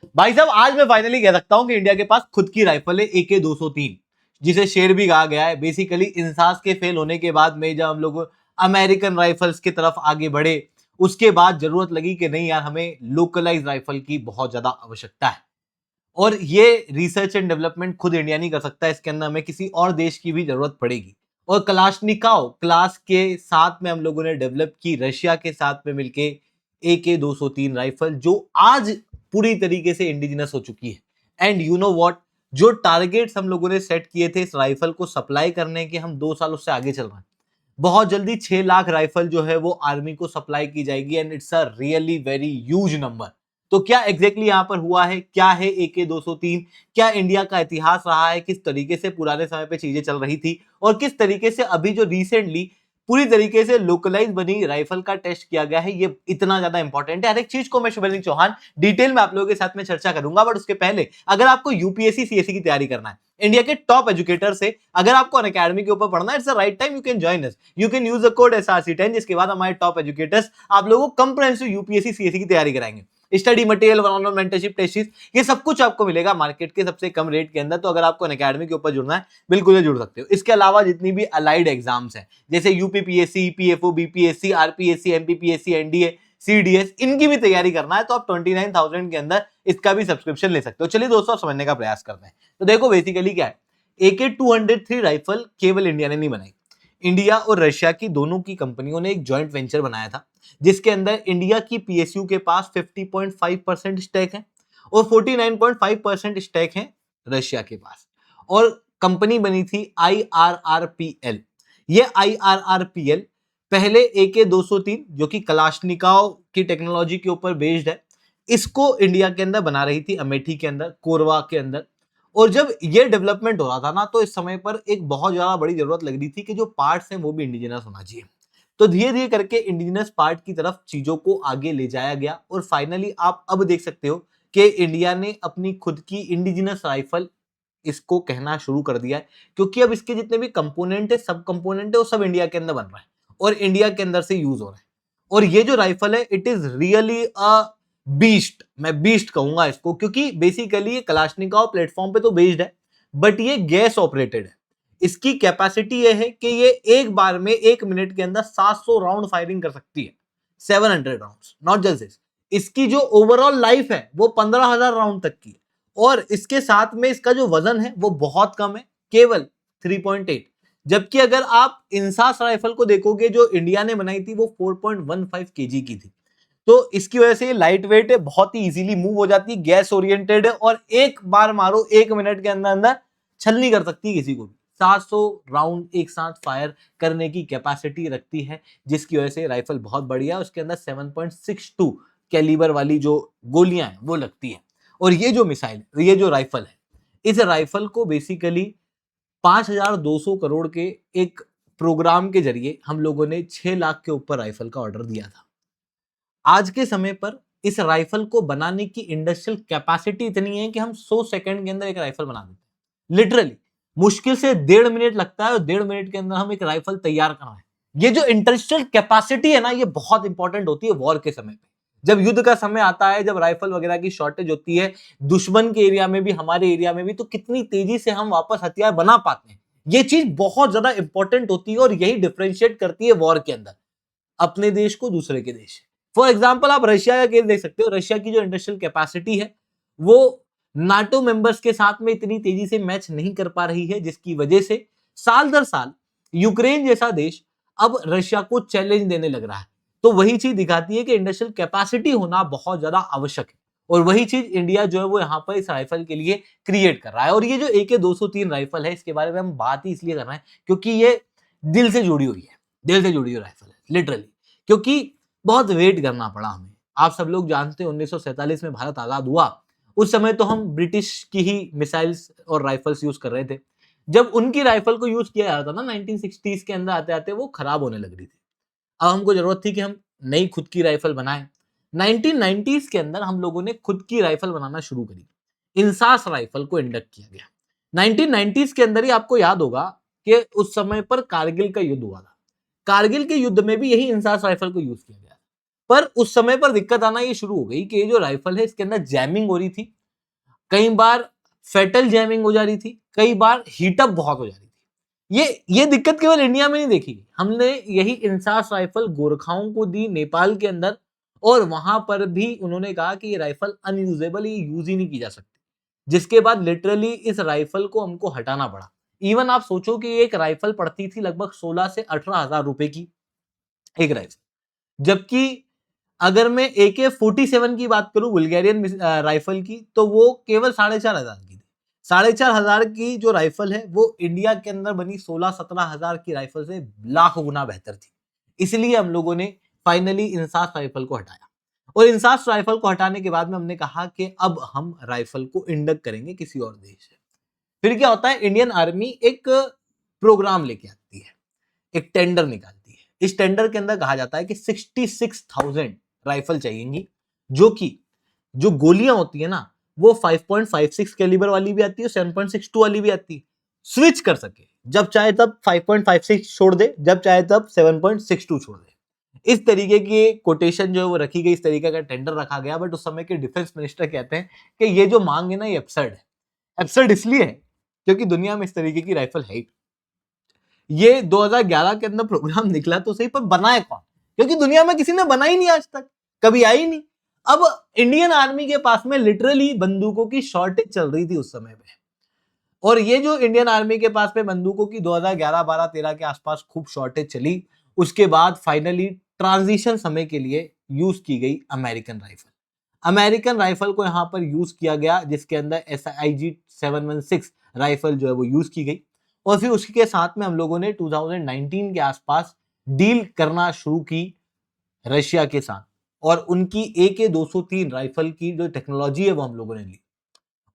भाई साहब आज मैं फाइनली कह सकता हूं कि इंडिया के पास खुद की राइफल है AK-203, जिसे शेर भी कहा गया है। बेसिकली इंसास के फेल होने के बाद में जब हम लोग अमेरिकन राइफल्स की तरफ आगे बढ़े, उसके बाद जरूरत लगी कि नहीं यार, हमें लोकलाइज राइफल की बहुत ज्यादा आवश्यकता है। और ये रिसर्च एंड डेवलपमेंट खुद इंडिया नहीं कर सकता, इसके अंदर हमें किसी और देश की भी जरूरत पड़ेगी। और कलाशनिकोव क्लास के साथ में हम लोगों ने डेवलप की, रशिया के साथ में मिलके AK-203 राइफल, जो आज पूरी तरीके से इंडिजिनस हो चुकी है। एंड यू नो व्हाट, जो टारगेट्स हम लोगों ने सेट किए थे इस राइफल को सप्लाई करने के, हम 2 साल उससे आगे चल रहे हैं। बहुत जल्दी 6 लाख राइफल जो है वो आर्मी को सप्लाई की जाएगी, and it's a really very huge number. तो क्या एग्जैक्टली यहां पर हुआ है, क्या है AK-203, क्या इंडिया का इतिहास रहा है, किस तरीके से पुराने समय पे चीजें चल रही थी, और किस तरीके से अभी जो रिसेंटली पूरी तरीके से लोकलाइज बनी राइफल का टेस्ट किया गया है, ये इतना ज्यादा इंपॉर्टेंट है। हर एक चीज को मैं शुभलिंग चौहान डिटेल में आप लोगों के साथ में चर्चा करूंगा। बट उसके पहले अगर आपको यूपीएससी सीएससी की तैयारी करना है इंडिया के टॉप एजुकेटर से, अगर आपको अनअकैडमी के ऊपर पढ़ना है, it's the right time, you can join us. You can use the code SRC10, जिसके बाद हमारे टॉप एजुकेटर्स आप लोगों को कंप्रिहेंसिव यूपीएससी सीएससी की तैयारी कराएंगे। Study material, one on one mentorship, test series, ये सब कुछ आपको मिलेगा मार्केट के सबसे कम रेट के अंदर। तो अगर आपको अनअकैडमी के ऊपर जुड़ना है, बिल्कुल ये जुड़ सकते हो। इसके अलावा जितनी भी अलाइड एग्जाम्स हैं, जैसे UPPSC, PFO, BPSC, RPSC, MPPSC, NDA, CDS, इनकी भी तैयारी करना है तो आप 29,000 के अंदर इसका भी सब्सक्रिप्शन ले सकते हो। चलिए दोस्तों, समझने का प्रयास करते हैं। तो देखो बेसिकली क्या है, AK-203 राइफल केवल इंडिया ने नहीं बनाई, इंडिया और रशिया की दोनों की कंपनियों ने एक जॉइंट वेंचर बनाया था, जिसके अंदर इंडिया की PSU के पास 50.5% स्टेक है और 49.5% स्टेक है रशिया के पास। और कंपनी बनी थी IRRPL। ये IRRPL पहले AK-203, जो कि कलाशनिकोव की टेक्नोलॉजी के ऊपर बेस्ड है, इसको इंडिया के अंदर बना रही थी, अमेठी के अंदर, कोरवा के अंदर। और जब ये डेवलपमेंट हो रहा था ना, तो इस समय पर एक बहुत ज्यादा बड़ी जरूरत लग रही थी कि जो पार्ट्स हैं वो भी इंडिजिनस होना चाहिए। तो धीरे धीरे करके इंडिजिनस पार्ट की तरफ चीजों को आगे ले जाया गया, और फाइनली आप अब देख सकते हो कि इंडिया ने अपनी खुद की इंडिजिनस राइफल इसको कहना शुरू कर दिया है, क्योंकि अब इसके जितने भी कंपोनेंट है, सब कंपोनेंट है, वो सब इंडिया के अंदर बन रहा है और इंडिया के अंदर से यूज हो रहा है। और ये जो राइफल है, it is really a beast, मैं बीस्ट कहूंगा इसको, क्योंकि बेसिकली ये कलाशनिकोव प्लेटफॉर्म पे तो बेस्ड है, बट ये गैस ऑपरेटेड है। इसकी कैपेसिटी ये है कि ये एक बार में 1 मिनट के अंदर 700 राउंड फायरिंग कर सकती है, 700 राउंड्स, नॉट जस्ट दिस। इसकी जो ओवरऑल लाइफ है वो 15,000 राउंड तक की है, और इसके साथ में इसका जो वजन है वो बहुत कम है, केवल 3.8। जबकि अगर आप इंसास राइफल को देखोगे जो इंडिया ने बनाई थी, वो 4.15 केजी की थी। तो इसकी वजह से ये लाइट वेट है, बहुत ही इजीली मूव हो जाती है, गैस ओरिएंटेड है, और एक बार मारो 1 मिनट के अंदर अंदर छल नहीं कर सकती किसी को भी। 700 राउंड एक साथ फायर करने की कैपेसिटी रखती है, जिसकी वजह से राइफल बहुत बढ़िया है। उसके अंदर 7.62 कैलिबर वाली जो गोलियां हैं वो लगती है। और ये जो मिसाइल, ये जो राइफल है, इस राइफल को बेसिकली 5,200 करोड़ के एक प्रोग्राम के जरिए हम लोगों ने 6 लाख के ऊपर राइफल का ऑर्डर दिया था। आज के समय पर इस राइफल को बनाने की इंडस्ट्रियल कैपेसिटी इतनी है कि हम 100 सेकंड के अंदर एक राइफल बना देते हैं, लिटरली। मुश्किल से 1.5 मिनट लगता है और 1.5 मिनट के अंदर हम एक राइफल तैयार कर रहे हैं। ये जो इंडस्ट्रियल कैपेसिटी है ना, ये बहुत इंपॉर्टेंट होती है वॉर के समय पे। जब युद्ध का समय आता है, जब राइफल वगैरह की शॉर्टेज होती है, दुश्मन के एरिया में भी, हमारे एरिया में भी, तो कितनी तेजी से हम वापस हथियार बना पाते हैं, ये चीज बहुत ज्यादा इंपॉर्टेंट होती है, और यही डिफरेंशिएट करती है वॉर के अंदर अपने देश को दूसरे के देश। फॉर एग्जाम्पल आप रशिया का केस देख सकते हो। रशिया की जो इंडस्ट्रियल कैपेसिटी है वो नाटो मेंबर्स के साथ में इतनी तेजी से मैच नहीं कर पा रही है, जिसकी वजह से साल दर साल यूक्रेन जैसा देश अब रशिया को चैलेंज देने लग रहा है। तो वही चीज दिखाती है कि इंडस्ट्रियल कैपेसिटी होना बहुत ज्यादा आवश्यक है, और वही चीज इंडिया जो है वो यहाँ पर इस राइफल के लिए क्रिएट कर रहा है। और ये जो AK-203 राइफल है, इसके बारे में हम बात ही इसलिए कर रहे हैं क्योंकि ये दिल से जुड़ी हुई है, दिल से जुड़ी हुई राइफल है, लिटरली। क्योंकि बहुत वेट करना पड़ा हमें। आप सब लोग जानते हैं 1947 में भारत आजाद हुआ, उस समय तो हम ब्रिटिश की ही मिसाइल्स और राइफल्स यूज कर रहे थे। जब उनकी राइफल को यूज किया जा रहा था ना 1960s के अंदर आते आते, वो खराब होने लग रही थी। अब हमको जरूरत थी कि हम नई खुद की राइफल बनाएं। 1990s के अंदर हम लोगों ने खुद की राइफल बनाना शुरू करी, इंसास राइफल को इंडक्ट किया गया। 1990s के अंदर ही आपको याद होगा कि उस समय पर कारगिल का युद्ध हुआ था। कारगिल के युद्ध में भी यही इंसास राइफल को यूज किया गया। पर उस समय पर दिक्कत आना ये शुरू हो गई कि ये जो राइफल है इसके अंदर जैमिंग हो रही थी, कई बार फेटल जैमिंग हो जा रही थी, कई बार हीटअप बहुत हो जा रही थी। ये दिक्कत केवल इंडिया में नहीं देखी, हमने यही इंसास राइफल गोरखाओं को दी नेपाल के अंदर, और वहां पर भी उन्होंने कहा कि ये राइफल अनयूजेबल, ये यूज ही नहीं की जा सकती, जिसके बाद लिटरली इस राइफल को हमको हटाना पड़ा। इवन आप सोचो कि एक राइफल पड़ती थी लगभग 16 से 18 हजार रुपए की, एक राइफल, जबकि अगर मैं AK-47 की बात करूं, बुल्गारियन राइफल की, तो वो केवल 4,500 की थी। 4,500 की जो राइफल है वो इंडिया के अंदर बनी 16-17 हजार की राइफल से लाख गुना बेहतर थी। इसलिए हम लोगों ने फाइनली इंसास राइफल को हटाया, और इंसास राइफल को हटाने के बाद में हमने कहा कि अब हम राइफल को इंडक्ट करेंगे किसी और देश से। फिर क्या होता है, इंडियन आर्मी एक प्रोग्राम लेके आती है, एक टेंडर निकालती है। इस टेंडर के अंदर कहा जाता है कि 66,000 राइफल चाहिएंगी, जो कि जो गोलियां होती है ना, वो 5.56 कैलिबर वाली भी आती है, 7.62 वाली भी आती है, स्विच कर सके, जब चाहे तब 5.56 छोड़ दे, जब चाहे तब 7.62 छोड़ दे। इस तरीके की कोटेशन जो है वो रखी गई, इस तरीके का टेंडर रखा गया। बट उस समय के डिफेंस मिनिस्टर कहते हैं कि ये जो मांग है ना, ये एब्सर्ड है। एब्सर्ड इसलिए है क्योंकि दुनिया में इस तरीके की राइफल है ही। ये 2011 के अंदर प्रोग्राम निकला तो सही, पर बनाए कौन, क्योंकि दुनिया में किसी ने बनाई नहीं आज तक, कभी आई नहीं। अब इंडियन आर्मी के पास में लिटरली बंदूकों की शॉर्टेज चल रही थी उस समय पे, और ये जो इंडियन आर्मी के पास में बंदूकों की 2011, 12, 13 के आसपास खूब शॉर्टेज चली, उसके बाद फाइनली ट्रांजिशन समय के लिए यूज की गई अमेरिकन राइफल। अमेरिकन राइफल को यहां पर यूज किया गया, जिसके अंदर SIG 716 राइफल जो है वो यूज की गई, और फिर उसके साथ में हम लोगों ने 2019 के आसपास डील करना शुरू की रशिया के साथ, और उनकी AK-203 राइफल की जो टेक्नोलॉजी है वो हम लोगों ने ली,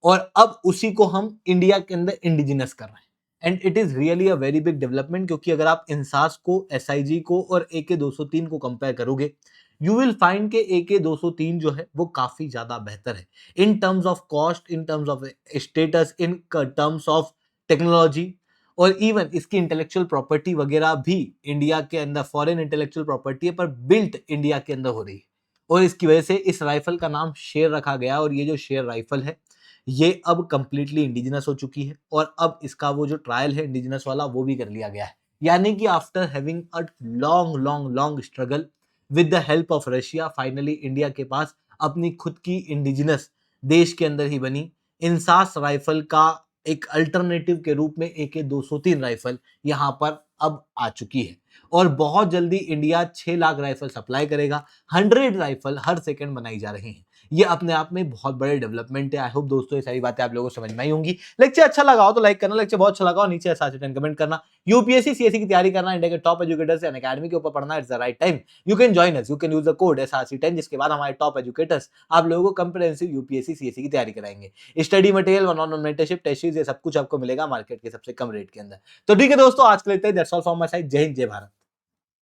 और अब उसी को हम इंडिया के अंदर इंडिजिनस कर रहे हैं। And it is really a very big development, क्योंकि अगर आप इंसास को, SIG को और AK-203 को कंपेयर करोगे, यू विल फाइंड के AK-203 जो है वो काफी ज्यादा बेहतर है in terms of cost, in terms of status, in terms of technology, और इवन इसकी इंटेलेक्चुअल प्रॉपर्टी वगैरह भी इंडिया के अंदर, फॉरेन इंटेलेक्चुअल प्रॉपर्टी है पर बिल्ट इंडिया के अंदर हो रही है, और इसकी वजह से इस राइफल का नाम शेर रखा गया। और ये जो शेर राइफल है ये अब कंप्लीटली इंडिजिनस हो चुकी है, और अब इसका वो जो ट्रायल है इंडिजिनस वाला वो भी कर लिया गया है। यानी कि after having a long long long struggle with the help of Russia, finally India के पास अपनी खुद की इंडिजिनस, देश के अंदर ही बनी इंसास राइफल का एक अल्टरनेटिव के रूप में AK-203 राइफल यहाँ पर अब आ चुकी है, और बहुत जल्दी इंडिया 6 लाख राइफल सप्लाई करेगा। 100 राइफल हर सेकंड बनाई जा रही हैं। ये अपने आप में बहुत बड़े डेवलपमेंट है। आई होप दोस्तों ये सारी बातें आप लोगों को समझ में आई होंगी। लेक्चर अच्छा लगा हो तो लाइक करना, लेक्चर बहुत अच्छा लगा हो नीचे ऐसा कमेंट करना। UPSC CSE की तैयारी करना, इंडिया के टॉप एजुकेटर्स एंड अकेडमी के ऊपर पढ़ना, it's the right time. You can join us, you can use the code SRC10, जिसके बाद हमारे टॉप एजुकेटर्स आप लोगों को कंप्रिहेंसिव UPSC CSE की तैयारी कराएंगे। Study material, one on one mentorship, test series, ये सब कुछ आपको मिलेगा मार्केट के सबसे कम रेट के अंदर। तो ठीक है दोस्तों, आज के लिए that's all from my side. जय हिंद, जय भारत।